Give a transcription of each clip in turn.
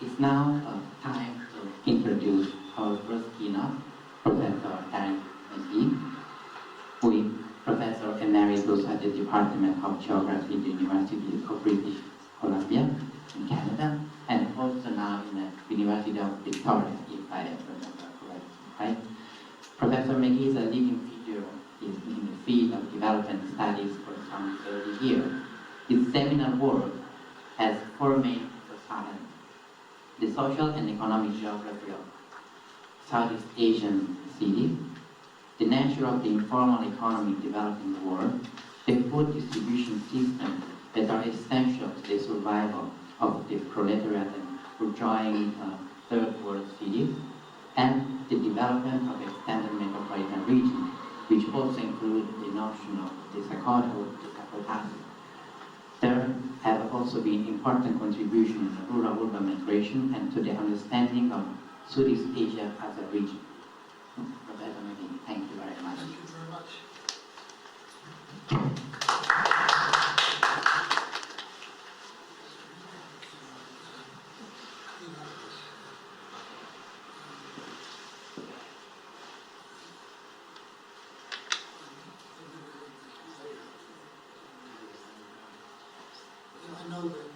It's now time to introduce our first keynote, Professor Terence McGee, who is Professor Emeritus at the Department of Geography at the University of British Columbia in Canada, and also now in the University of Victoria, if I remember correctly, right? Professor McGee is a leading figure in the field of development studies for some 30 years. His seminal work has four main subsciences: the social and economic geography of Southeast Asian cities, the nature of the informal economy developing the world, the food distribution systems that are essential to the survival of the proletariat and burgeoning third world cities, and the development of extended metropolitan regions, which also include the notion of the Sakota. There have also been important contributions to rural-urban migration and to the understanding of Southeast Asia as a region. Professor McGee, thank you very much. Thank you very much. I know that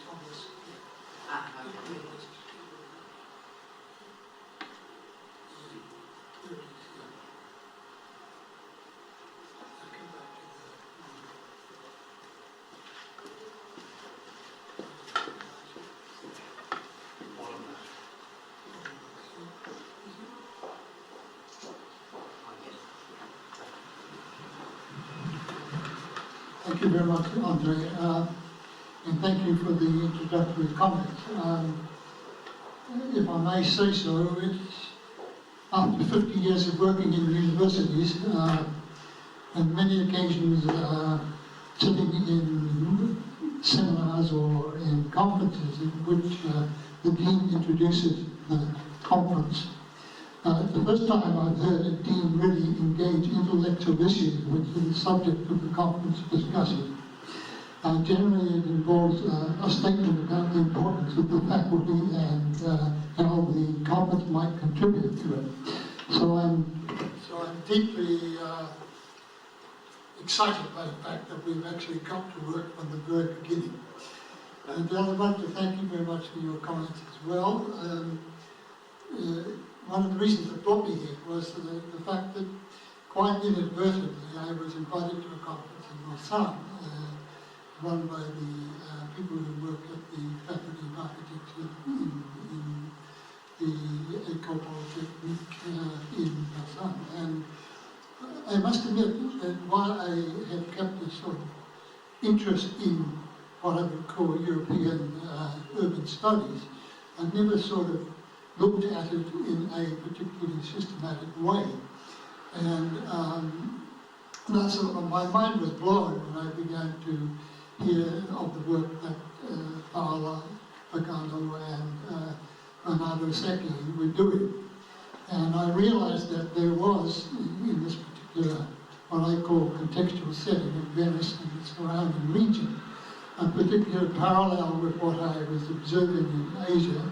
Thomas. Thank you very much, Andre, and thank you for the introductory comments. If I may say so, it's after 50 years of working in universities, on many occasions sitting in seminars or in conferences in which the dean introduces the conference. The first time I've heard a dean really engage intellectual issues, which is the subject of the conference discussion. Generally it involves a statement about the importance of the faculty and how the conference might contribute to it. So I'm deeply excited by the fact that we've actually got to work from the very beginning. And I'd like to thank you very much for your comments as well. One of the reasons that brought me here was the fact that quite inadvertently I was invited to a conference in Lausanne, run by the people who work at the Faculty of Architecture in the École Polytechnique in Lausanne. And I must admit that while I have kept a sort of interest in what I would call European urban studies, I've never sort of looked at it in a particularly systematic way. And that's, my mind was blown when I began to hear of the work that Paola Pagano and Bernardo Secchi were doing. And I realized that there was, in this particular, what I call contextual setting of Venice and its surrounding region, a particular parallel with what I was observing in Asia,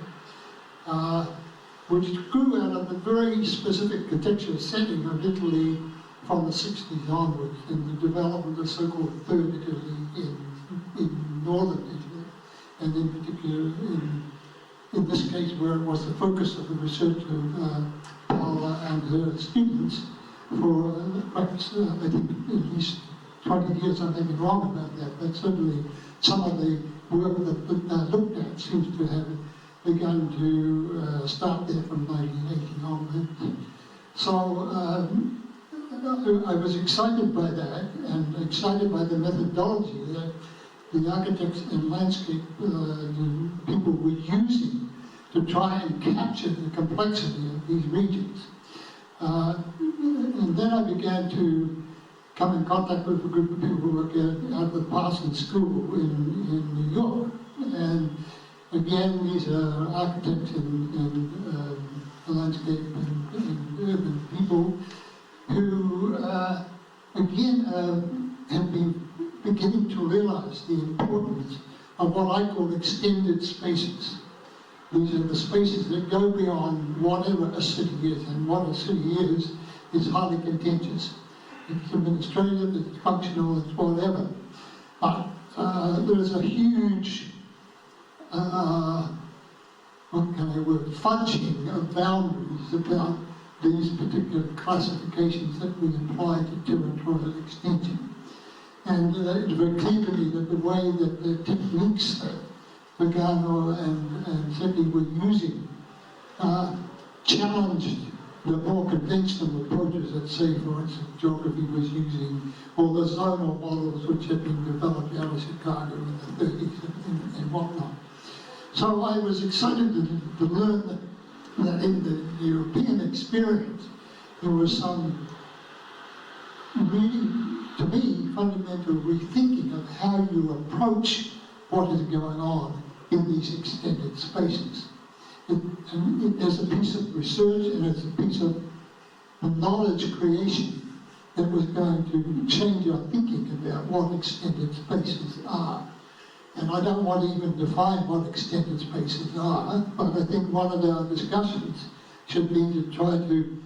which grew out of a very specific contextual setting of Italy from the 60s onwards, in the development of so-called Third Italy in northern Italy, and in particular in this case where it was the focus of the research of Paola and her students for perhaps I think at least 20 years. I may be wrong about that, but certainly some of the work that looked at seems to have begun to start there from 1980 onwards. So I was excited by that, and excited by the methodology that the architects and landscape people were using to try and capture the complexity of these regions. And then I began to come in contact with a group of people who work out of the Parsons School in New York. And again, these are architects and landscape and urban people who, again, have been beginning to realize the importance of what I call extended spaces. These are the spaces that go beyond whatever a city is, and what a city is highly contentious. It's administrative, it's functional, it's whatever. But there's a huge, fudging of boundaries about these particular classifications that we apply to territorial extension. And it's very clear to me that the way that the techniques that Pagano and Seti were using challenged the more conventional approaches that, say, for instance, geography was using, or the zonal models which had been developed out of Chicago in the 30s and whatnot. So I was excited to learn that in the European experience, there was some really, to me, fundamental rethinking of how you approach what is going on in these extended spaces. As a piece of research and as a piece of knowledge creation that was going to change our thinking about what extended spaces are. And I don't want to even define what extended spaces are, but I think one of our discussions should be to try to,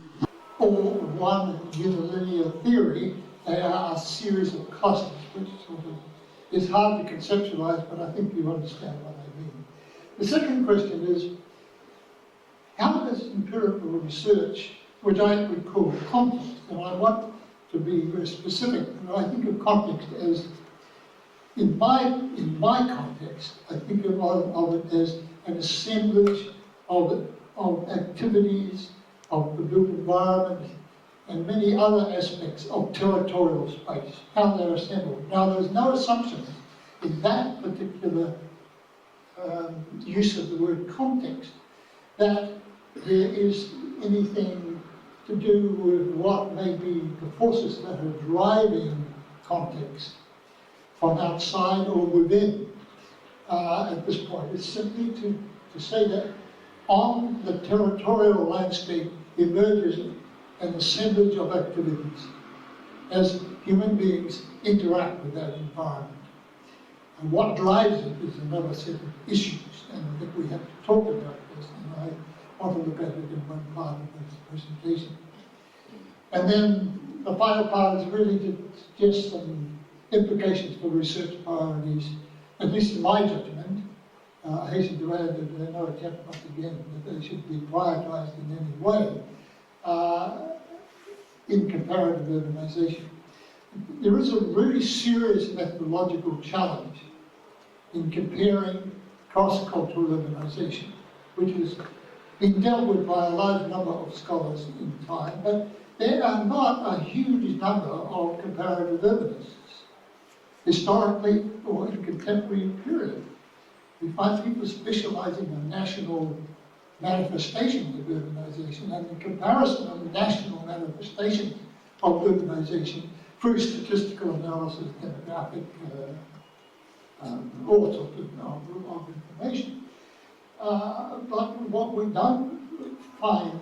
or one unilinear theory, they are a series of clusters, which sort of is hard to conceptualize, but I think you understand what I mean. The second question is, how does empirical research, which I would call context, and I want to be very specific, and I think of context as, in my context, I think of it as an assemblage of activities, of the built environment, and many other aspects of territorial space, how they're assembled. Now, there's no assumption in that particular use of the word context that there is anything to do with what may be the forces that are driving context from outside or within at this point. It's simply to say that on the territorial landscape emerges an assemblage of activities as human beings interact with that environment. And what drives it is another set of issues, and I think we have to talk about this, and I want to look at it in one part of this presentation. And then the final part is really to suggest some implications for research priorities, at least in my judgment. I hasten to add that there are no attempt once again that they should be prioritized in any way in comparative urbanization. There is a really serious methodological challenge in comparing cross-cultural urbanization, which has been dealt with by a large number of scholars in time, but there are not a huge number of comparative urbanists, historically or in contemporary period. We find people specializing in national manifestations of urbanization, and the comparison of the national manifestations of urbanization through statistical analysis, demographic, all sorts of information. But what we don't find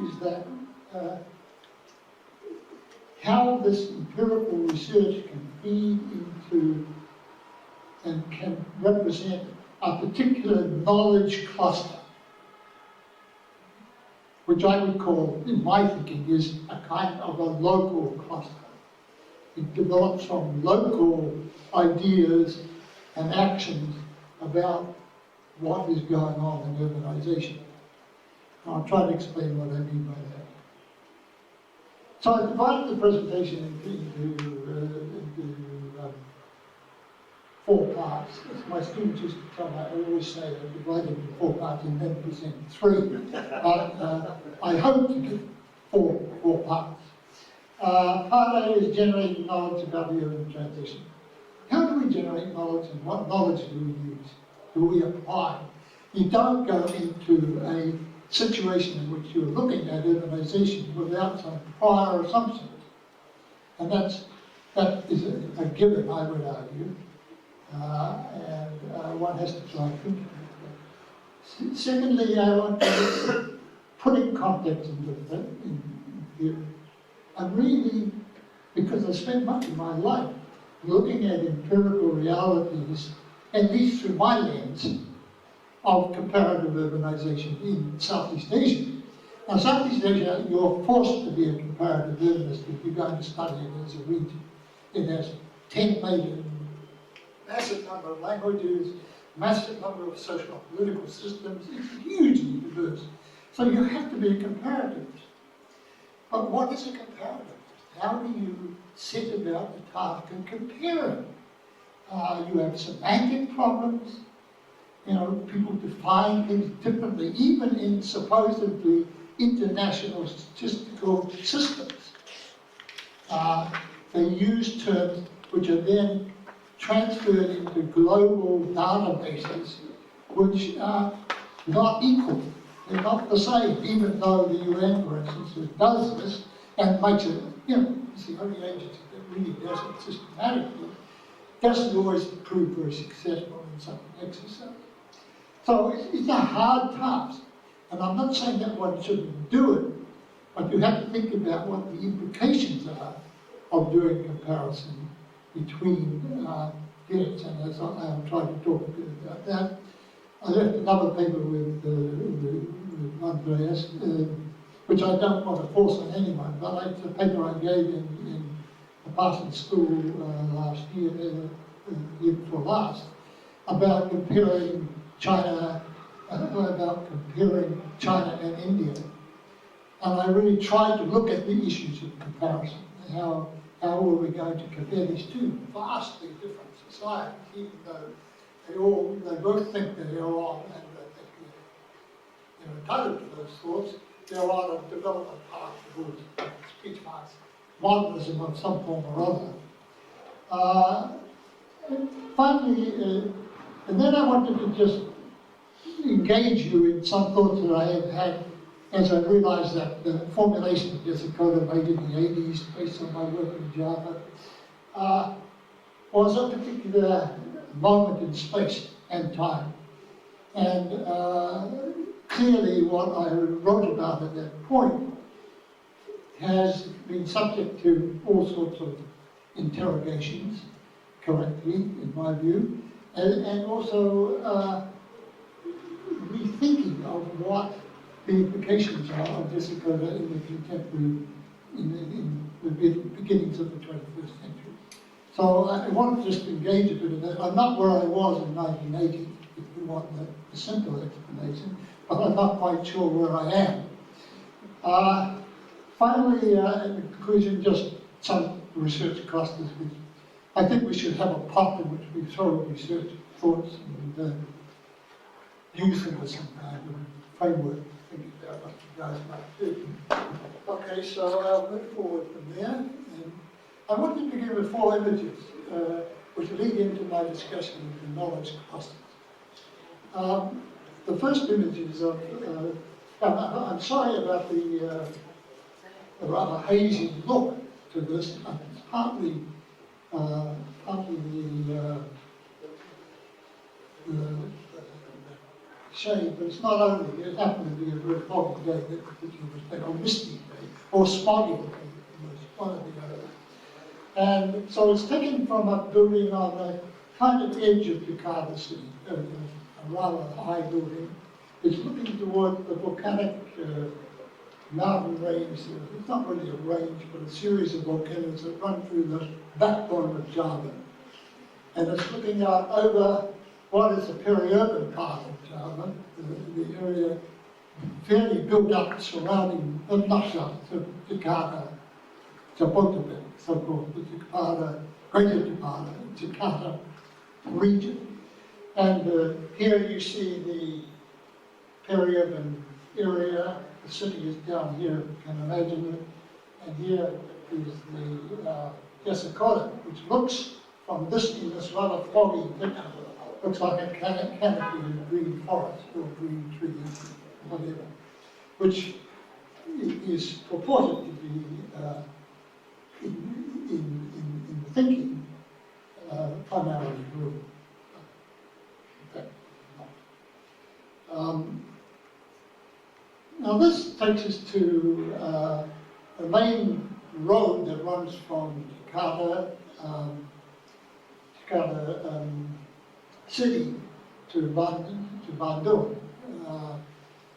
is that how this empirical research can feed into and can represent a particular knowledge cluster, which I would call, in my thinking, is a kind of a local cluster. It develops from local ideas and actions about what is going on in urbanization. I'll try to explain what I mean by that. So I divided the presentation into 4 parts. As my students used to tell me, I always say I divided into 4 parts and then present 3. But I hope to give 4 parts. Part A is generating knowledge about the urban transition. How do we generate knowledge, and what knowledge do we use? Do we apply? You don't go into a situation in which you're looking at urbanization without some prior assumptions. And that is a given, I would argue. And one has to try and think about that. Secondly, I want to put in context into that in theory. I'm really, because I spent much of my life looking at empirical realities, at least through my lens, of comparative urbanization in Southeast Asia. Now, Southeast Asia, you're forced to be a comparative urbanist if you're going to study it as a region. It has 10 major, massive number of languages, massive number of social and political systems. It's hugely diverse. So you have to be a comparativist. But what is a comparativist? How do you set about the task of comparing? You have semantic problems. You know, people define things differently, even in supposedly international statistical systems. They use terms which are then transferred into global databases, which are not equal. They're not the same, even though the UN, for instance, does this and makes it, you know, it's the only agency that really does it systematically, doesn't always prove very successful in such an exercise. So it's a hard task. And I'm not saying that one shouldn't do it, but you have to think about what the implications are of doing comparison between units. And as I'm trying to talk a bit about that, I left another paper with Andreas, which I don't want to force on anyone, but it's a paper I gave in the Parsons School last year, year before last, about comparing China and India. And I really tried to look at the issues of comparison. How were we going to compare these two vastly different societies, even though they both think that they're on, and they're entitled to those thoughts, they're on a development path towards speech marks, modernism of some form or other. Finally, and then I wanted to just engage you in some thoughts that I have had as I realized that the formulation of Jessica made in the 80s, based on my work in Java, was a particular moment in space and time. And clearly what I wrote about at that point has been subject to all sorts of interrogations, correctly, in my view, and also rethinking of what the implications are of Jessica in the contemporary, in the beginnings of the 21st century. So I want to just engage a bit in that. I'm not where I was in 1980, if you want the simple explanation, but I'm not quite sure where I am. Finally, in conclusion, just some research clusters. I think we should have a pot in which we throw research thoughts and use them as some kind of framework. Think about what you guys might do. Okay, so I'll move forward from there. And I want to begin with 4 images, which lead into my discussion of the knowledge clusters. The first image is of, I'm sorry about the rather hazy look to this. It's partly the shade, but it's not only. It happened to be a very foggy day, or misty day, or smoggy day, one or the other. And so it's taken from a building on the kind of edge of Jakarta City, a rather high building. It's looking toward the volcanic mountain range. It's not really a range, but a series of volcanoes that run through the backbone of Java. And it's looking out over what is the peri-urban part of Java, the area fairly built up surrounding, not Java, so Jakarta, Jabodetabek, so-called the Jakarta, Greater Jakarta region. And here you see the peri-urban area. The city is down here, if you can imagine it. And here is the Jessica, which looks from this in this rather foggy picture, looks like a canopy of green forest or green trees, whatever, which is purported to be in the thinking primarily rural. In fact, not. Now this takes us to the main road that runs from Jakarta City to Bandung.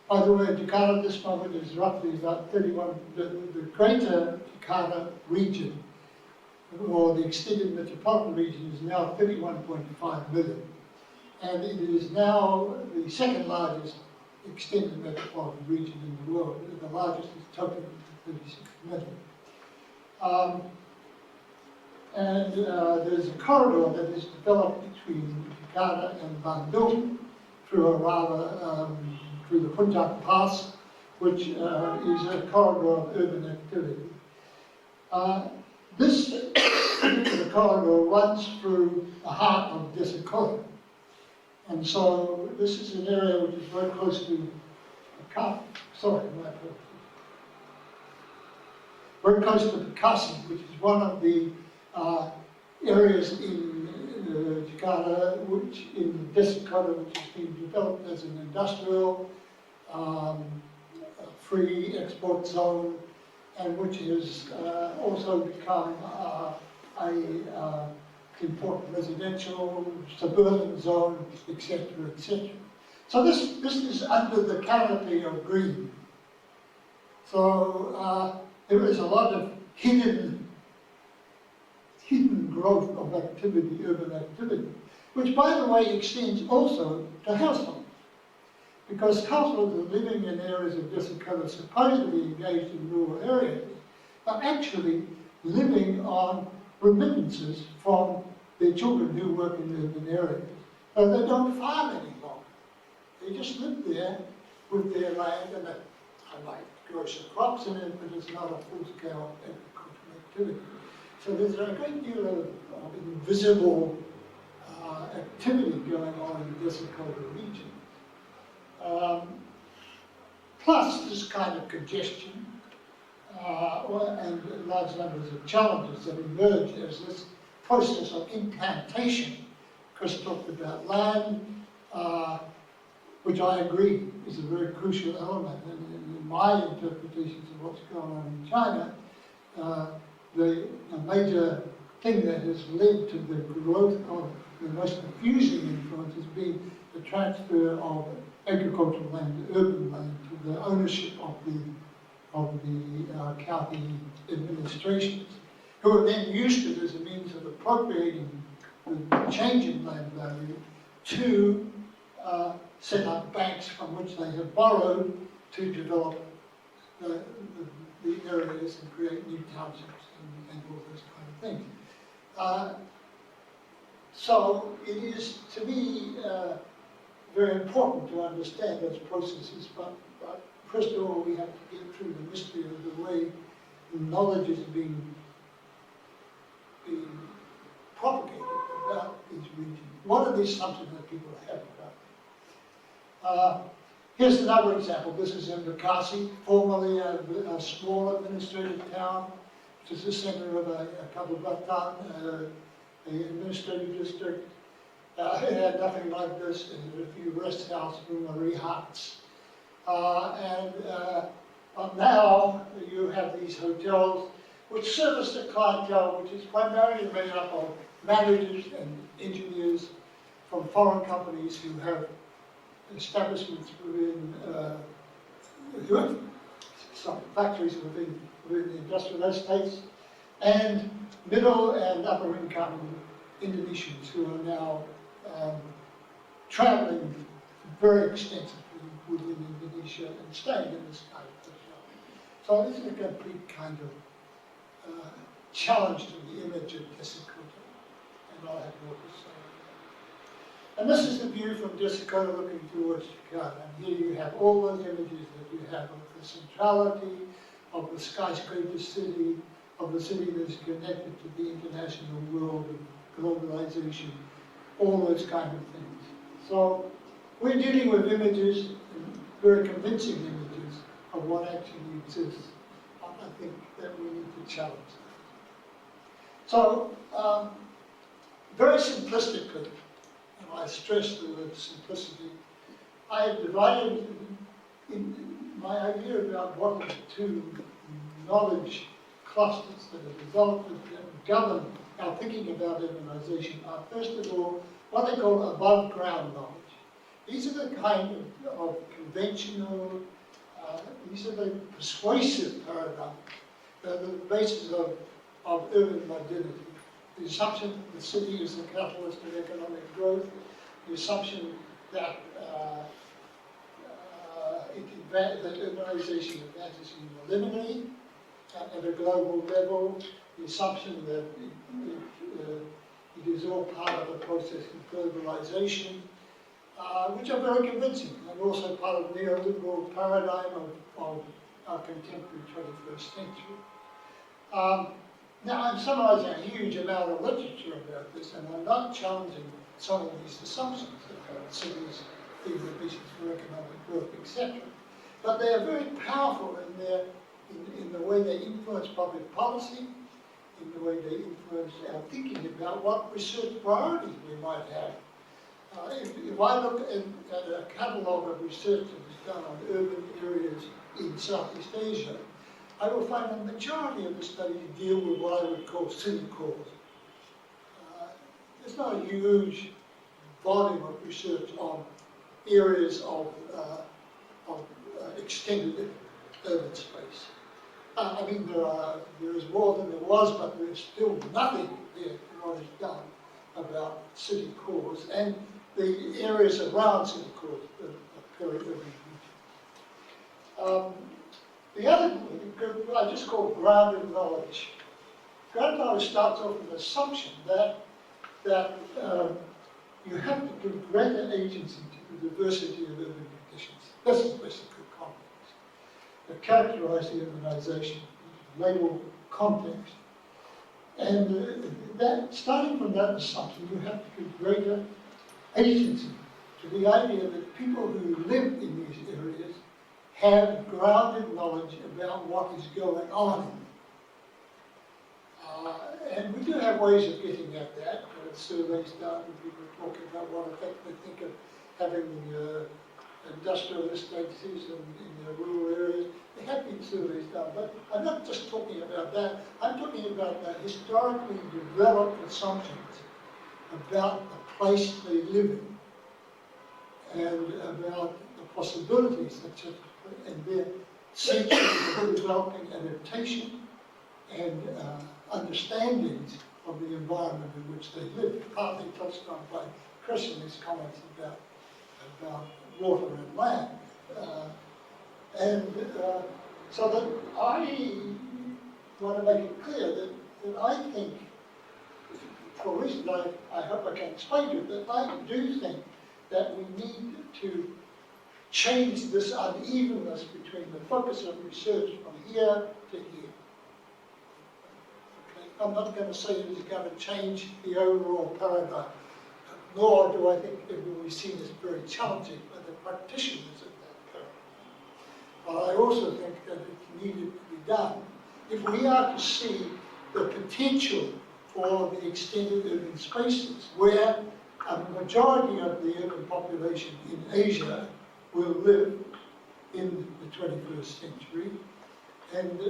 By the way, Jakarta at this moment is roughly about 31, the greater Jakarta region, or the extended metropolitan region, is now 31.5 million. And it is now the second largest extended metropolitan region in the world. The largest is Tokyo, 36 million. There's a corridor that is developed between Jakarta and Bandung through through the Puncak Pass, which is a corridor of urban activity. This particular corridor runs through the heart of Desa Kota. And so this is an area which is very close to very close to Bekasi, which is one of the areas in Jakarta, which in Desa Kota, which has been developed as an industrial free export zone, and which has also become a important residential, suburban zone, etc., etc. So this is under the canopy of green. So there is a lot of hidden growth of activity, urban activity, which, by the way, extends also to households. Because households are living in areas of Desa Kota supposedly engaged in rural areas, are actually living on remittances from their children who work in urban areas. So they don't farm any longer. They just live there with their land, and they might grow some crops in it, but it's not a full-scale agricultural activity. So there's a great deal of invisible activity going on in the Desa Kota region. Plus this kind of congestion and large numbers of challenges that emerge as this process of implantation. Chris talked about land, which I agree is a very crucial element. And in my interpretations of what's going on in China, the major thing that has led to the growth of the most confusing influence has been the transfer of agricultural land to urban land, to the ownership of the county administrations, who have then used it as a means of appropriating the change in land value to set up banks from which they have borrowed to develop the areas and create new townships and all those kind of things. So it is, to me, very important to understand those processes, but first of all, we have to get through the mystery of the way knowledge is being propagated about these regions. What are the assumptions that people have about them? Here's another example. This is in Bekasi, formerly a small administrative town, which is the center of a Kabupaten, an administrative district. It had nothing like this. It had a few rest houses, room huts. Now you have these hotels which service the clientele, which is primarily made up of managers and engineers from foreign companies who have establishments within, factories within the industrial estates, and middle and upper income Indonesians who are now traveling very extensively within Indonesia and staying in this kind of hotel. So this is a complete kind of challenge to the image of Desa Kota, and I'll have more to say. And this is the view from Desa Kota looking towards Jakarta. And here you have all those images that you have of the centrality, of the skyscraper city, of the city that is connected to the international world of globalization, all those kind of things. So we're dealing with images, very convincing images, of what actually exists. I think that we need to challenge that. So, very simplistically, and I stress the word simplicity, I have divided in my idea about what are the two knowledge clusters that are developed that govern our thinking about urbanization are, first of all, what they call above ground knowledge. These are the kind of conventional, these are the persuasive paradigms that are the basis of urban modernity. The assumption that the city is the catalyst of economic growth, the assumption that that urbanization advances in eliminate at a global level, the assumption that it is all part of the process of globalization, which are very convincing, and also part of the neoliberal paradigm of our contemporary 21st century. Now, I'm summarizing a huge amount of literature about this, and I'm not challenging some of these assumptions about cities being the basis for economic growth, etc. But they are very powerful in the way they influence public policy, in the way they influence our thinking about what research priorities we might have. If I look at a catalogue of research that was done on urban areas in Southeast Asia, I will find the majority of the studies deal with what I would call city cores. There's not a huge volume of research on areas of extended urban space. I mean, there is more than there was, but there is still nothing there what is done about city cores and the areas around city cores, the peri-urban region. The other group I just call grounded knowledge. Grounded knowledge starts off with the assumption that you have to give greater agency to the diversity of urban conditions. This is basically context that characterize the urbanization, label context. And that, starting from that assumption, you have to give greater agency to the idea that people who live in these areas have grounded knowledge about what is going on. And we do have ways of getting at that. Surveys done, people talking about what effect they think of having industrial estates in the rural areas. There have been surveys done, but I'm not just talking about that. I'm talking about the historically developed assumptions about the place they live in and about the possibilities and their centuries of developing adaptation and understandings of the environment in which they live, partly touched on by Chris in his comments about water and land. So that I want to make it clear that I think, for a reason I hope I can explain to you, that I do think that we need to change this unevenness between the focus of research from here to here. Okay? I'm not going to say it is going to change the overall paradigm, nor do I think it will be seen as very challenging by the practitioners of that paradigm. But I also think that it needed to be done if we are to see the potential for the extended urban spaces, where a majority of the urban population in Asia will live in the 21st century, and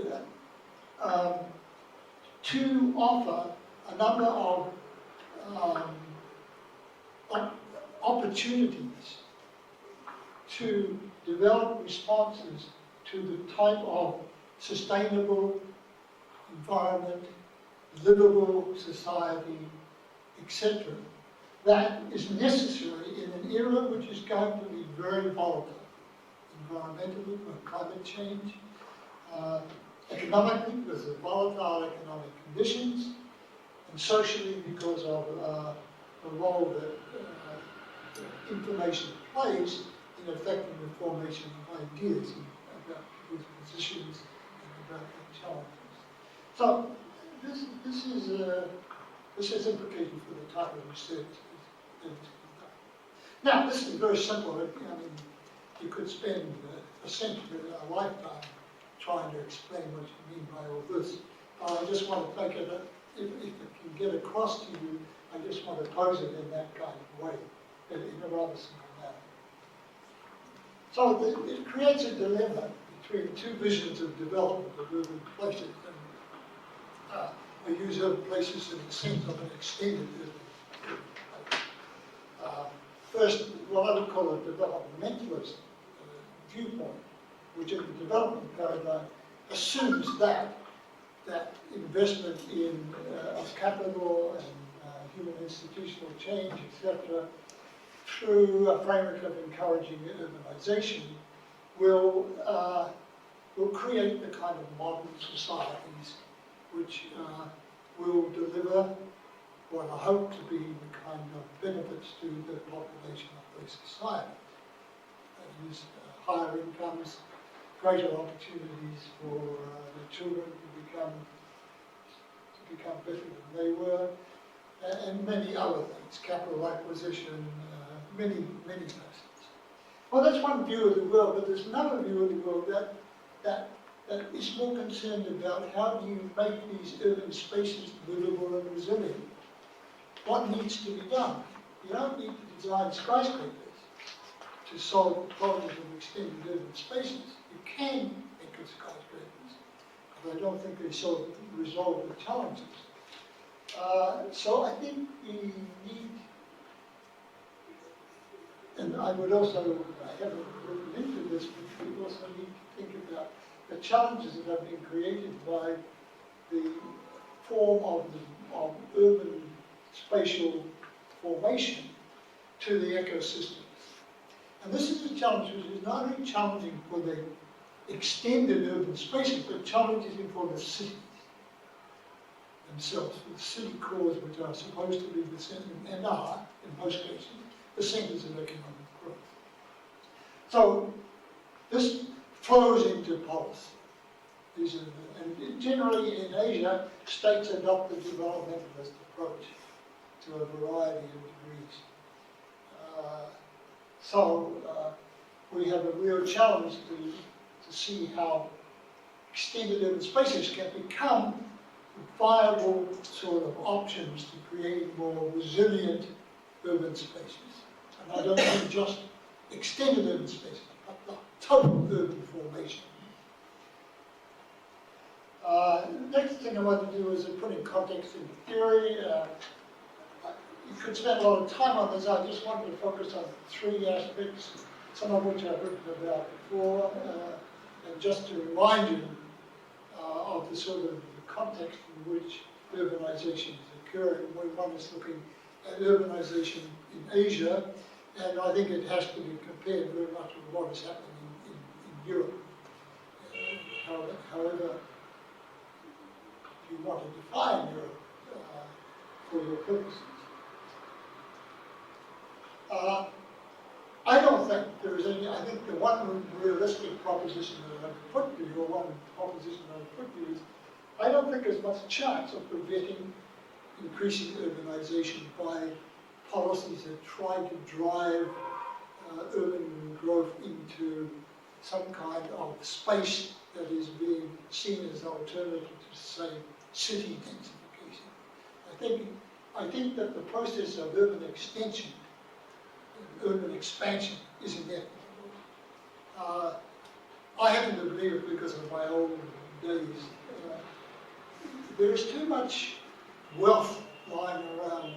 to offer a number of opportunities to develop responses to the type of sustainable environment, livable society, etc., that is necessary in an era which is going to be very volatile, environmentally with climate change, economically because of volatile economic conditions, and socially because of the role that information plays in affecting the formation of ideas about people's positions and about their challenges. So this has implications for the type of research that is done. Now, this is very simple. I mean, you could spend a century, a lifetime, trying to explain what you mean by all this. I just want to make it, if it can get across to you, I just want to pose it in that kind of way, in a rather simple manner. So it creates a dilemma between two visions of development of urban places. And, I use urban places in the sense of an extended urban place. first, what I would call a developmentalist viewpoint, which in the development paradigm assumes that investment in of capital and human institutional change, etc., through a framework of encouraging urbanization, will create the kind of modern societies which will deliver what I hope to be the kind of benefits to the population of the society. That is, higher incomes, greater opportunities for the children to become better than they were, and many other things, capital acquisition, many facets. Well, that's one view of the world, but there's another view of the world that is more concerned about how do you make these urban spaces livable and resilient. What needs to be done? You don't need to design skyscrapers to solve the problems of extended urban spaces. You can make good skyscrapers, but I don't think they resolve the challenges. So I think we need, and I would also, I haven't looked into this, but we also need to think about the challenges that have been created by the form of urban spatial formation to the ecosystems. And this is a challenge which is not only challenging for the extended urban spaces, but challenging for the cities themselves, for the city cores which are supposed to be the centre, and are, in most cases, the centres of economic growth. So this flows into policy. And generally in Asia, states adopt the developmentalist approach to a variety of degrees. We have a real challenge to see how extended urban spaces can become viable sort of options to create more resilient urban spaces. And I don't mean just extended urban spaces, but the total urban formation. Next thing I want to do is to put in context in theory. You could spend a lot of time on this. I just wanted to focus on three aspects, some of which I've written about before, and just to remind you of the sort of context in which urbanization is occurring. One is looking at urbanization in Asia, and I think it has to be compared very much with what is happening in Europe. However, you want to define Europe for your purposes. I don't think there is any, I think the one realistic proposition that I would put to you, or one proposition I would put to you is, I don't think there's much chance of preventing increasing urbanization by policies that try to drive urban growth into some kind of space that is being seen as an alternative to, say, city densification. I think that the process of urban extension, urban expansion, is inevitable. I happen to believe it because of my old days. There is too much wealth lying around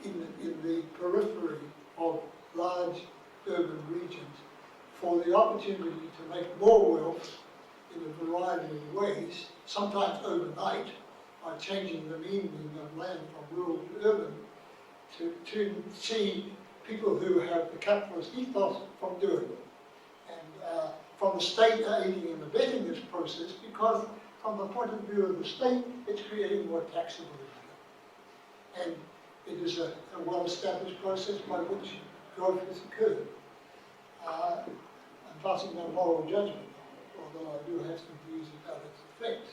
in the periphery of large urban regions for the opportunity to make more wealth in a variety of ways, sometimes overnight, by changing the meaning of land from rural to urban, to see people who have the capitalist ethos from doing it. And from the state aiding and abetting this process, because from the point of view of the state, it's creating more taxable income. And it is a well-established process by which growth has occurred. I'm passing no moral judgment, although I do have some views about its effects.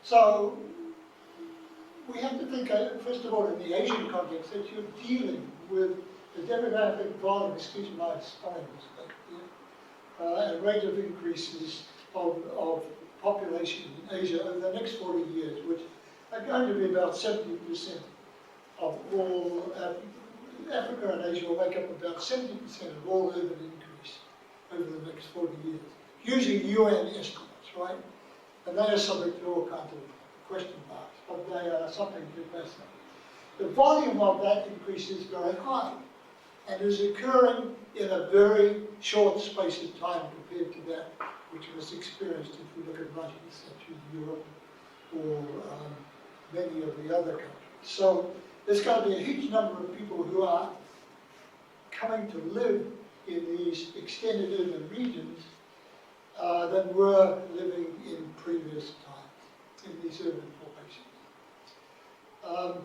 So we have to think, first of all, in the Asian context, that you're dealing with the demographic volume, excuse my spelling mistake here, a rate of increases of population in Asia over the next 40 years, which are going to be about 70% of all, Africa and Asia will make up about 70% of all urban increase over the next 40 years. Using UN estimates, right? And they are subject to all kinds of question marks, but they are something to fascinate. the volume of that increase is very high and is occurring in a very short space of time compared to that which was experienced if we look at 19th century Europe or many of the other countries. So there's going to be a huge number of people who are coming to live in these extended urban regions than were living in previous times in these urban formations.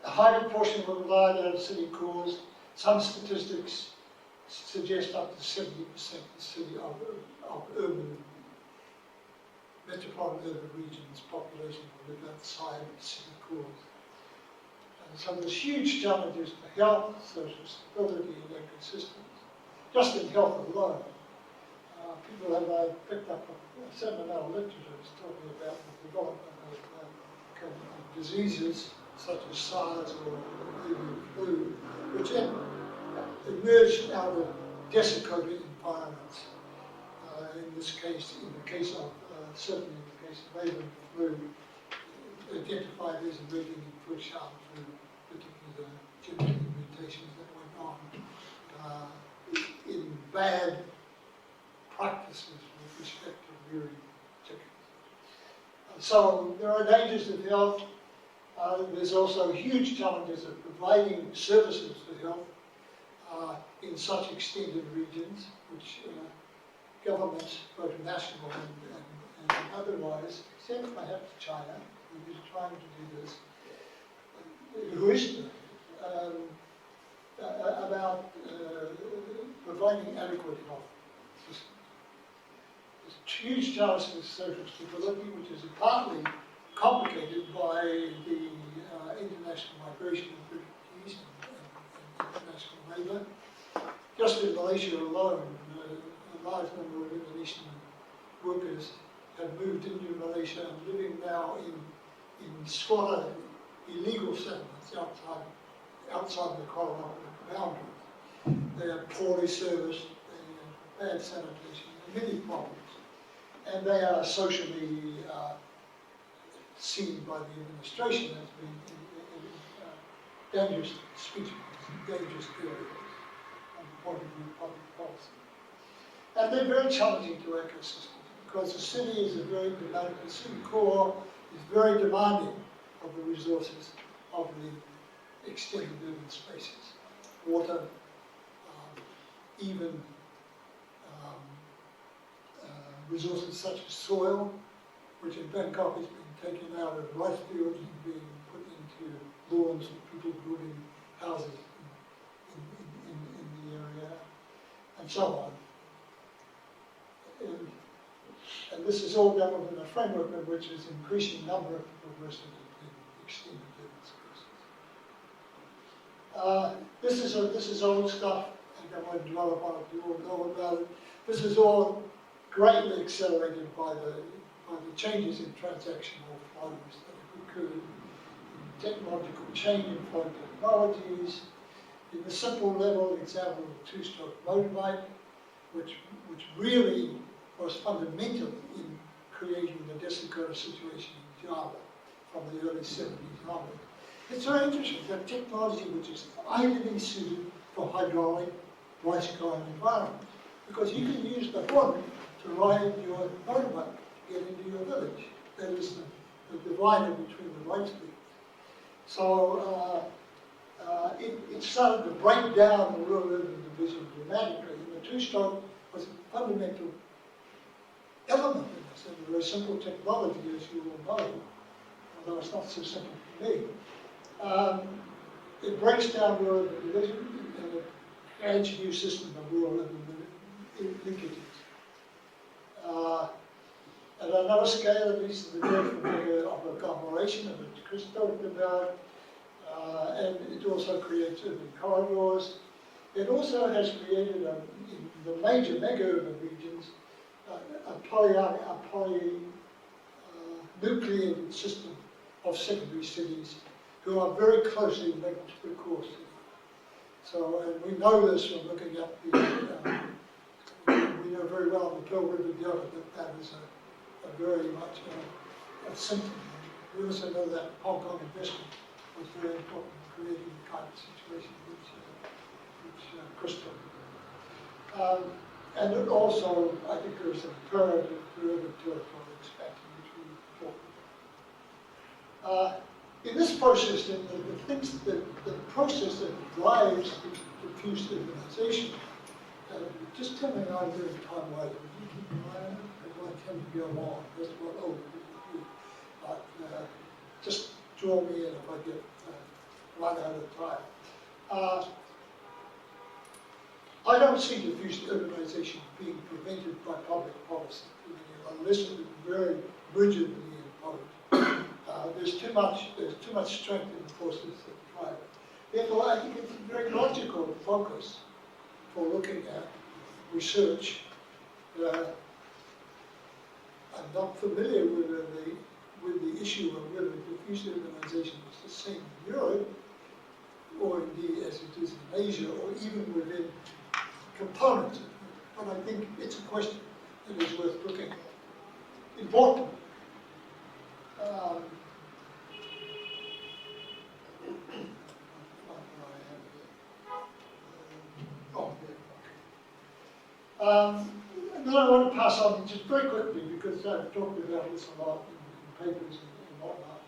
A high proportion will reside out of city cores. Some statistics suggest up to 70% of city of urban, metropolitan urban regions population will live outside the city cores. And so there's huge challenges for health, social stability, and ecosystems. Just in health alone, people have picked up a seminar literature talking about the development of diseases such as SARS or avian flu, which emerged out of desiccated environments. In this case, in the case of, certainly in the case of avian flu, identified as emerging in Bush flu, particularly the genetic mutations that went on in bad practices with respect to rearing chickens. So there are dangers of health. There's also huge challenges of providing services for health in such extended regions, which governments, both national and otherwise, except perhaps China, who is trying to do this, who is doing it, about providing adequate health systems. There's a huge challenge of social stability, which is partly complicated by the international migration of refugees and international labour. Just in Malaysia alone, a large number of Indonesian workers have moved into Malaysia and living now in squatter illegal settlements outside the Kuala Lumpur boundaries. They are poorly serviced, they have bad sanitation, and many problems. And they are socially seen by the administration as being dangerous species, dangerous areas from the point of view of public policy. And they're very challenging to ecosystems because the city is the city core is very demanding of the resources of the extended urban spaces. Water, even resources such as soil, which in Bangkok has been taken out of rice fields and being put into lawns for people building houses in the area, and so on. And this is all done within a framework in which is increasing number of people resident in extended urban spaces. This is old stuff. I don't want to dwell upon it. You all know about it. This is all greatly accelerated by the changes in transactional flows that have occurred in technological change in flow technologies. In the simple level, example of two-stroke motorbike, which really was fundamental in creating the desiccated situation in Java from the early 70s onward. It's very interesting that technology which is ideally suited for hydraulic bicycle environment, because you can use the horn to ride your motorbike to get into your village. That is the divider between the right speeds. So it started to break down the rural urban division dramatically, and the two-stroke was a fundamental element in this, and a very simple technology, as you all know, although it's not so simple for me. It breaks down rural urban division and it adds a new system of rural urban linkages. At another scale, at least the growth of agglomeration that Chris talked about, and it also creates urban corridors. It also has created, in the major mega-urban regions, a polynucleated system of secondary cities who are very closely linked to the core city. So, and we know this from looking at the, we know very well the Pearl River Delta that is a very much a symptom. We also know that Hong Kong investment was very important in creating the kind of situation which Chris talked about. And it also, I think there is an imperative to urban territorial expansion, which we talked about. In this process, then, the process that drives diffuse urbanization, just tell me I'm doing time wise, would you keep an eye on it? Because I tend to go on. That's what old people do. But just draw me in if I get run out of time. I don't see diffuse urbanization being prevented by public policy, unless it is very rigidly imposed. There's too much strength in the forces that drive it. Therefore, I think it's a very logical focus for looking at research. I'm not familiar with the issue of whether diffuse urbanization is the same in Europe, or indeed as it is in Asia, or even within components of it. But I think it's a question that is worth looking at. Important. And then I want to pass on just very quickly, because I've talked about this a lot in papers and whatnot.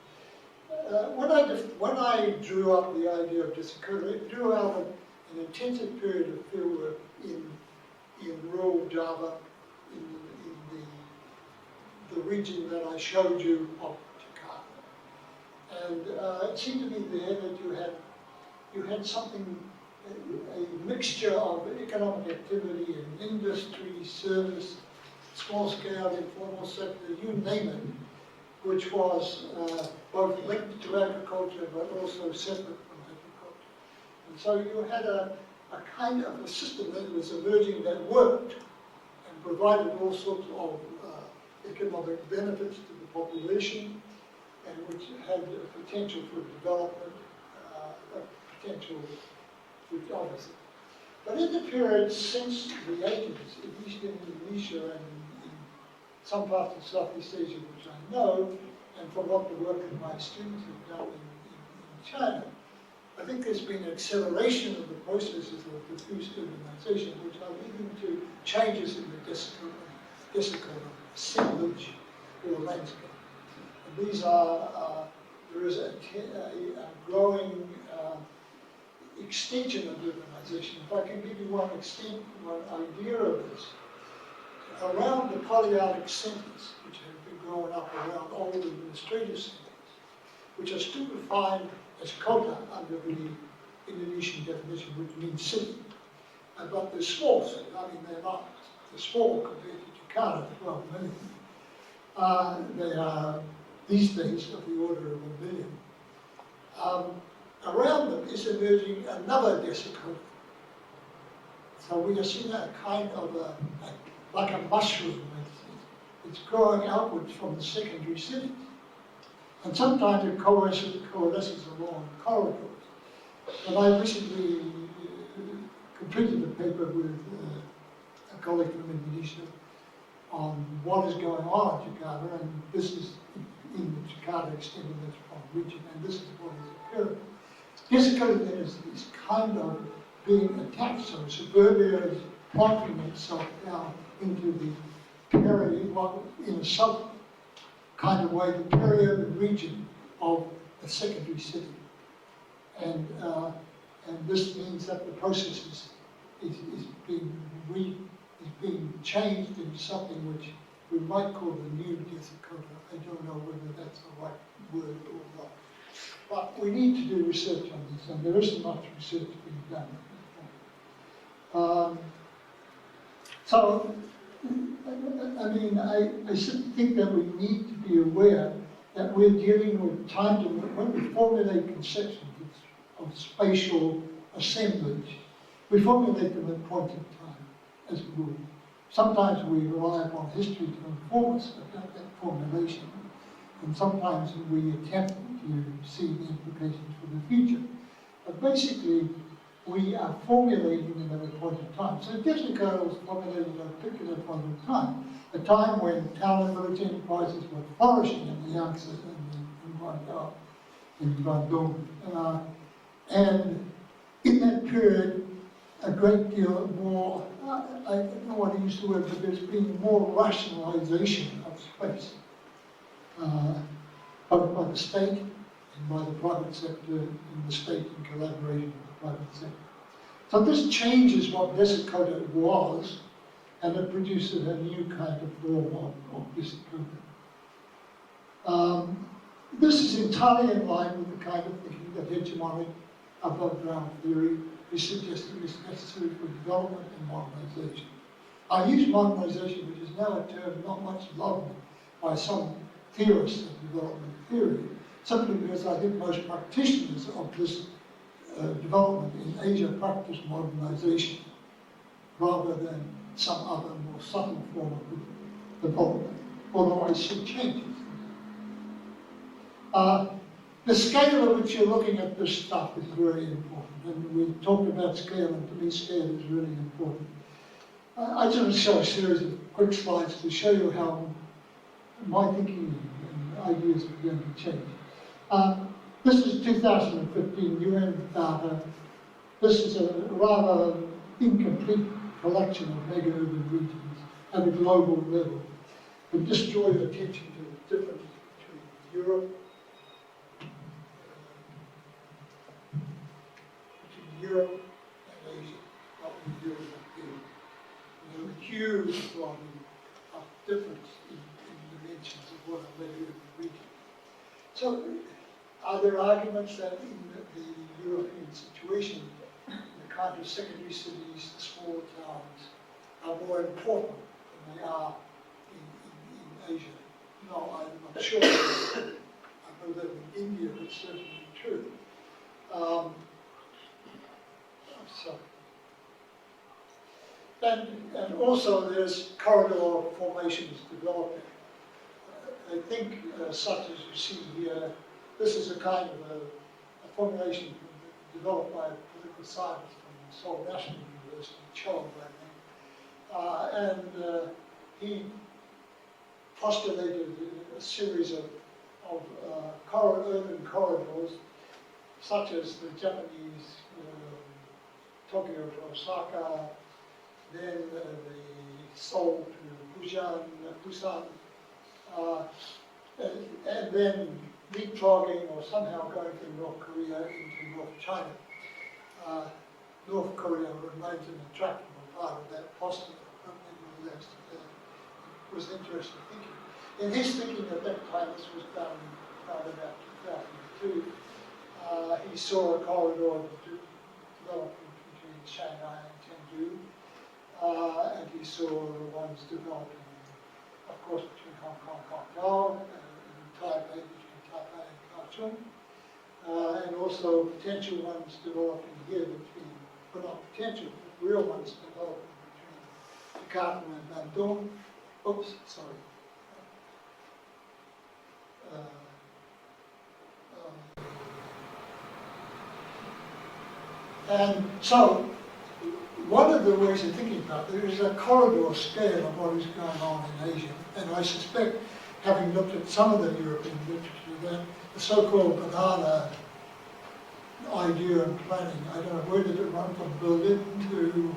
When I drew up the idea of discursive, it drew out an intensive period of fieldwork in rural Java, in the region that I showed you of Jakarta. And it seemed to me there that you had something, a mixture of economic activity and industry, service, small scale, informal sector, you name it, which was both linked to agriculture but also separate from agriculture. And so you had a kind of a system that was emerging that worked and provided all sorts of economic benefits to the population, and which had a potential for development, a potential which obviously. But in the period since the 80s, at least in Indonesia and in some parts of Southeast Asia, which I know, and from what the work that my students have done in China, I think there's been an acceleration of the processes of diffuse urbanization, which are leading to changes in the desiccant assemblage or landscape. And these are, there is a growing extension of urbanization. If I can give you one idea of this, around the polyarctic centers, which have been growing up around old administrative centers, which are still defined as kota under the Indonesian definition, which means city. But they're small cities. I mean, they're not, they're small compared to Jakarta, 12 million. They are, these days, of the order of 1 million. Around them is emerging another desiccant. So we are seeing a kind of like a mushroom. It's growing outwards from the secondary cities. And sometimes it coalesces along corridors. And I recently completed a paper with a colleague from Indonesia on what is going on in Jakarta, and this is in the Jakarta extended metropolitan region, and this is what is occurring. Desiccant is kind of being attacked, so suburbia is plonking itself down into the in a sub kind of way, the peri-urban region of a secondary city. And this means that the process is being changed into something which we might call the new desiccant. I don't know whether that's the right word or not. But we need to do research on this, and there isn't much research being done at this point. So, I mean, I think that we need to be aware that we're dealing with time when we formulate conceptions of spatial assemblage, we formulate them at points of time, as a rule. Sometimes we rely upon history to inform us about that formulation, and sometimes we attempt to see the implications for the future. But basically, we are formulating them at a point of time. So desiccant was formulated at a particular point of time, a time when town and village enterprises were flourishing in the Yangtze and in Guangdong. in Bandung. And in that period, a great deal more, I don't want to use the word, but there's been more rationalization of space, both by the state and by the private sector, and the state in collaboration with the private sector. So this changes what Desiccota was, and it produces a new kind of form of Desiccota. This is entirely in line with the kind of thinking that hegemonic above-ground theory is suggesting is necessary for development and modernization. I use modernization, which is now a term not much loved by some theorists of development theory, simply because I think most practitioners of this development in Asia practice modernization rather than some other more subtle form of development, although I see changes. The scale at which you're looking at this stuff is very important, and we talked about scale, and to me scale is really important. I just want to show a series of quick slides to show you how my thinking and ideas began to change. This is 2015 UN data. This is a rather incomplete collection of mega-urban regions at a global level. But just draw your attention to the difference between Europe, and Asia, what we do here. There's a huge volume of difference in dimensions of what a mega-urban region. So, are there arguments that in the European situation, the kind of secondary cities, the small towns, are more important than they are in Asia? No, I'm not sure. I know that in India it's certainly true. And also there's corridor formations developing. I think such as you see here, this is a kind of a formulation developed by a political scientist from Seoul National University, Cho, I think. And he postulated a series of urban corridors, such as the Japanese Tokyo to Osaka, then the Seoul to Busan, and then leapfrogging or somehow going from North Korea into North China. North Korea remains an intractable part of that postulate, but nevertheless, it was interesting thinking. In his thinking at that time, this was done around about 2002, he saw a corridor developing between Shanghai and Chengdu, and he saw ones developing, of course, between Hong Kong, Hong Kong, and Taipei, between Taipei and Kaohsiung, and also potential ones developing here between, well, not potential, but real ones developing between Jakarta and Bandung. Oops, sorry. And so, one of the ways of thinking about it is a corridor scale of what is going on in Asia. And I suspect, having looked at some of the European literature, that the so-called banana idea and planning, I don't know, where did it run from Berlin to,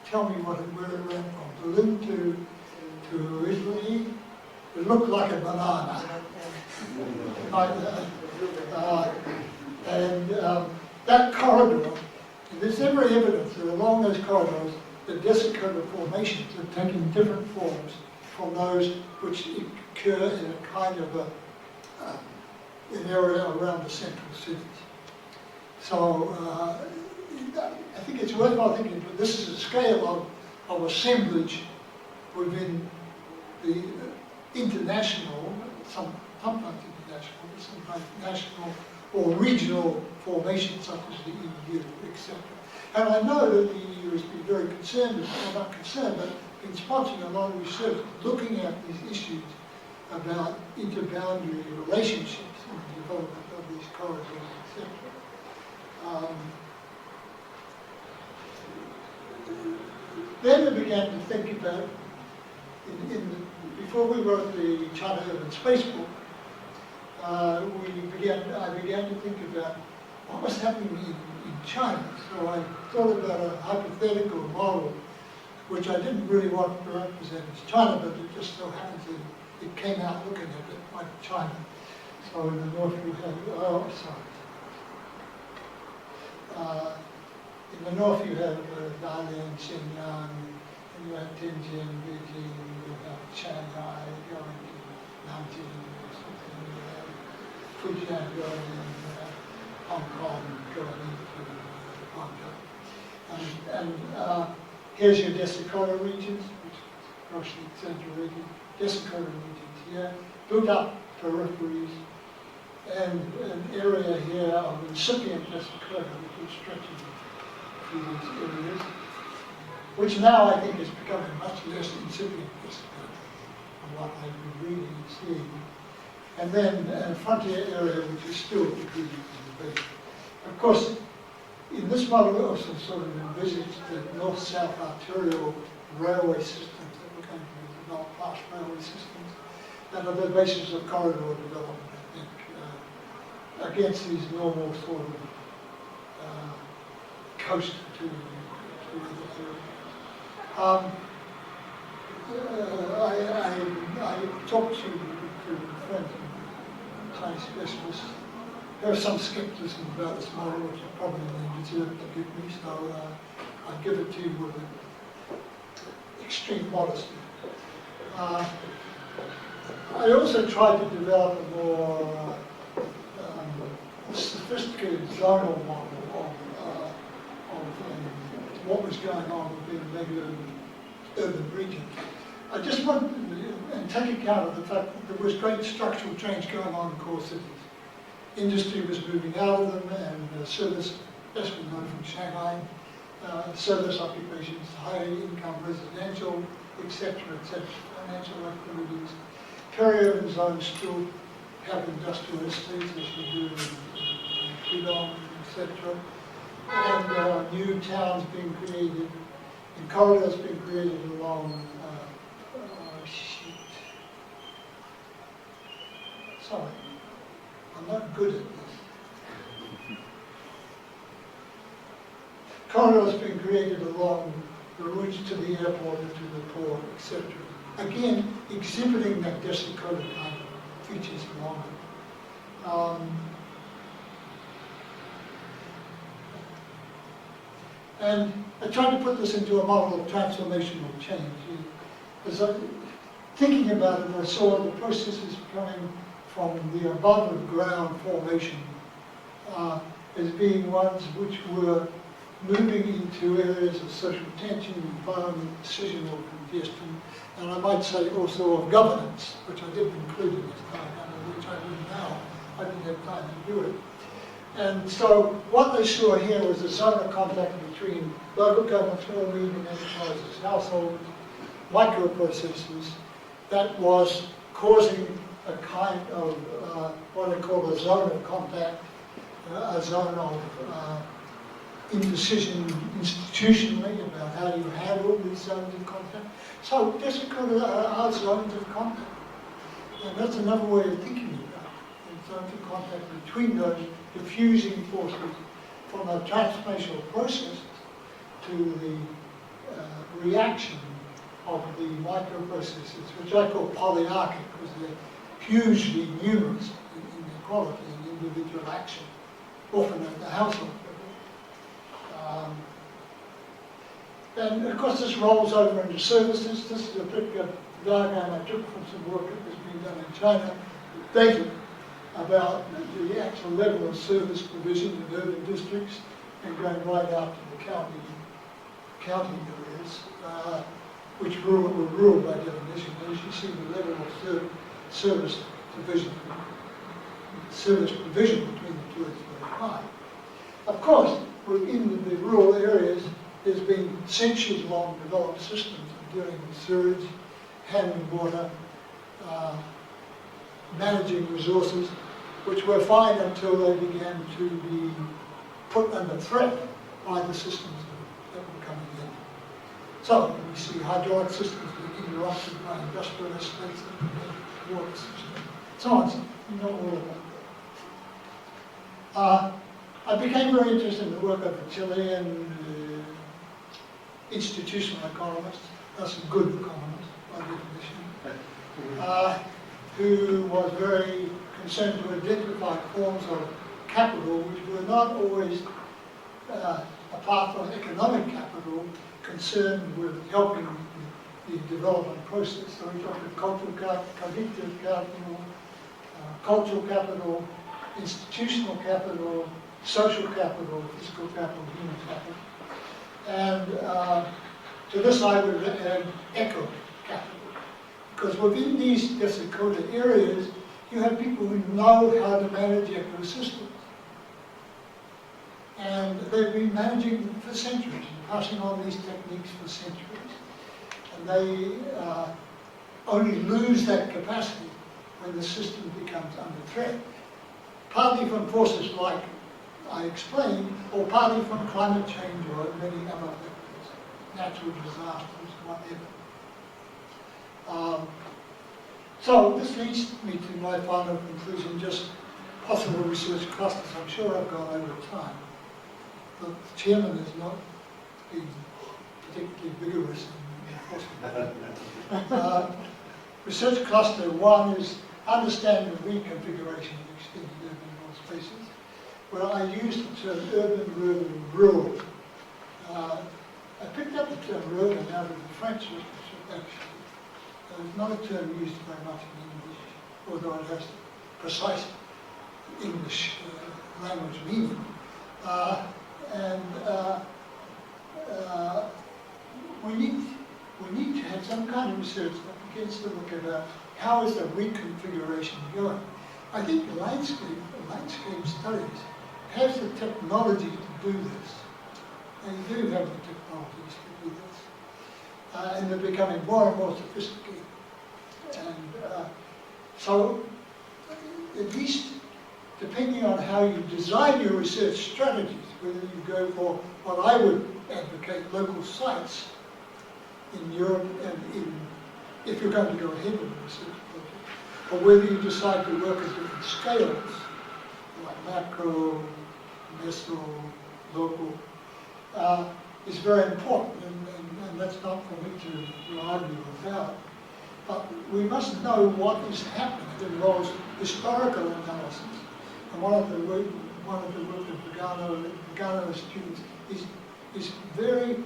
tell me where it ran from, Berlin to Italy? It looked like a banana. That corridor, and there's every evidence that along those corridors, the Desiccota formations are taking different forms from those which occur in a kind of an area around the central cities. So I think it's worthwhile thinking, but this is a scale of assemblage within the international, sometimes international, but sometimes national or regional formations such as the EU, etc. And I know that the EU has been very concerned, or not concerned, but been sponsoring a lot of research looking at these issues about interboundary relationships in the development of these corridors, etc. Then we began to think about, before we wrote the China Urban Space Book, I began to think about what was happening in China. So I thought about a hypothetical model, which I didn't really want to represent as China, but it just so happens that it came out looking a bit like China. So in the north you have, in the north you have Dalian, Shenyang, and you have Tianjin, Beijing, you have Shanghai going to Nanjing, or something, you have Fujian going in, you have Hong Kong going into Guangzhou. And here's your Desikota regions, which is grossly exaggerated. Desikota regions here, built up peripheries, and an area here of incipient Desikota, which is stretching through these areas, which now I think is becoming much less incipient Desikota from what I've been reading and seeing. And then a frontier area which is still included in the base. Of course, in this model, we also sort of envisaged the north-south arterial railway systems that were going to be developed, fast railway systems, that are the basis of corridor development, I think, against these normal sort of coast to I talked to friends and Chinese specialists. There is some skepticism about this model, which I probably deserve to give me, so I give it to you with extreme modesty. I also tried to develop a more sophisticated zonal model of what was going on within regular urban regions. I just want to take account of the fact that there was great structural change going on in core cities. Industry was moving out of them, and service, especially known from Shanghai, service occupations, high income residential, etc., financial activities. Peri-urban zones still have industrial estates, as we do in Pudong, etc. And new towns being created, and corridors being created along, sorry. I'm not good at this. Corridors being created along the routes to the airport and to the port, etc. Again, exhibiting that Desikota kind of features along it. And I tried to put this into a model of transformational change. As I thinking about it, I saw the processes coming from the above ground formation as being ones which were moving into areas of social tension, environment, decisional congestion, and I might say also of governance, which I didn't include in this diagram, which I do now. I didn't have time to do it. And so what they saw here was a zone of contact between local government, small medium enterprises, households, microprocessors, that was causing a kind of what I call a zone of contact, a zone of indecision institutionally about how you handle these zones of contact. So Desikota are zones of contact. And that's another way of thinking about it. Zones of contact between those diffusing forces from a transformational process to the reaction of the microprocessors, which I call polyarchic, because they're hugely numerous in their quality and individual action, often at the household level. And of course this rolls over into services. This is a picture diagram I took from some work that was being done in China, data about the actual level of service provision in urban districts and going right out to the county areas, which were rural by definition. As you see, the level of service provision between the two is very high. Of course, within the rural areas, there's been centuries-long developed systems of dealing with sewage, handling water, managing resources, which were fine until they began to be put under threat by the systems that were coming in. So we see hydraulic systems being interrupted by industrial estates that prevent water systems. so on, not all of that. I became very interested in the work of a Chilean institutional economist, that's a good economist by definition, who was very concerned to identify forms of capital which were not always, apart from economic capital, concerned with helping the development process. So we talked about cultural capital, cognitive capital, cultural capital, institutional capital, social capital, physical capital, human capital. And to this I would add eco capital. Because within these desiccated areas, you have people who know how to manage ecosystems. And they've been managing them for centuries, passing on these techniques for centuries. And they only lose that capacity when the system becomes under threat. Partly from forces like I explained, or partly from climate change or many other factors, natural disasters, whatever. So this leads me to my final conclusion, just possible research clusters. I'm sure I've gone over time. The chairman has not been particularly vigorous in enforcing. Research cluster 1 is understanding the reconfiguration of extended urban rural spaces, where I used the term urban, rural, rural. I picked up the term urban out of the French literature, actually. It's not a term used very much in English, although it has precise English language meaning. We need to have some kind of research that begins to look at how is the reconfiguration going. I think landscape studies has the technology to do this. They do have the technologies to do this. And they're becoming more and more sophisticated. And so, at least depending on how you design your research strategies, whether you go for what I would advocate, local sites in Europe and if you're going to go ahead with a research project, or whether you decide to work at different scales, like macro, meso, local, is very important, and that's not for me to argue about. But we must know what is happening. It involves historical analysis. And one of the work of Pagano students is very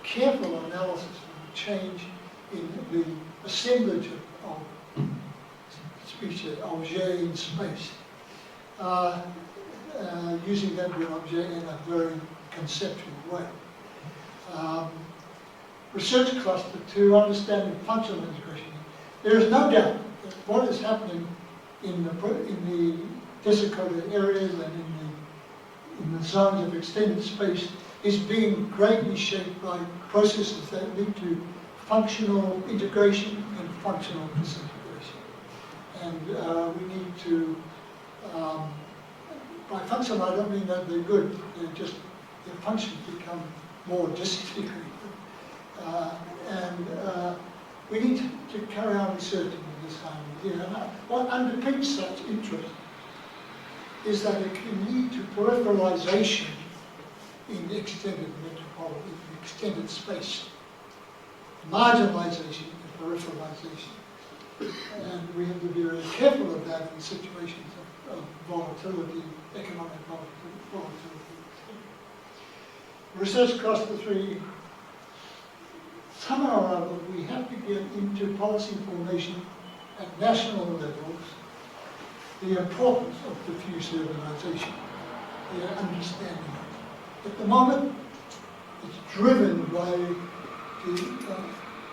careful analysis of the change in the assemblage of species, objets in space, using that word objet in a very conceptual way. Research cluster 2, understanding functional integration. There is no doubt that what is happening in the desiccated areas and in the zones of extended space is being greatly shaped by processes that lead to functional integration and functional disintegration. And we need to, by functional I don't mean that they're good, their functions become more disintegrated. We need to carry on researching in this kind of idea. And what underpins such interest is that it can lead to peripheralization in extended metropolis, in extended space. Marginalization and peripheralization. And we have to be very careful of that in situations of volatility, economic volatility. Research cluster 3, somehow or other we have to get into policy formation at national levels, the importance of diffuse urbanization, their understanding of it. At the moment, it's driven by the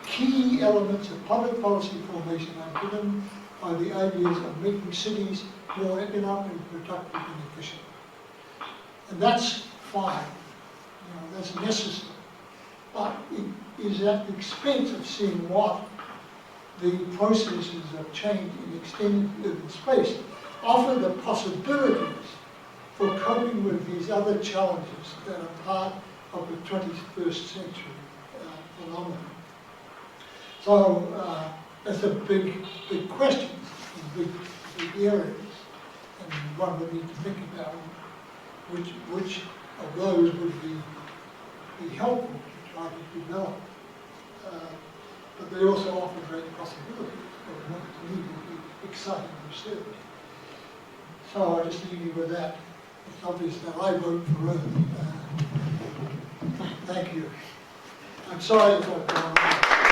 key elements of public policy formation are driven by the ideas of making cities more economically productive and efficient. And that's fine, that's necessary. But it is at the expense of seeing what the processes of change in extended urban space offer the possibilities for coping with these other challenges that are part of the 21st century phenomenon. So that's a big question, a big the areas, and one would need to think about which of those would be helpful to try to develop. But they also offer great possibilities for what to me would be exciting research. So I'll just leave you with that. It's obvious that I vote for Earth. Thank you. I'm sorry if I've gone on.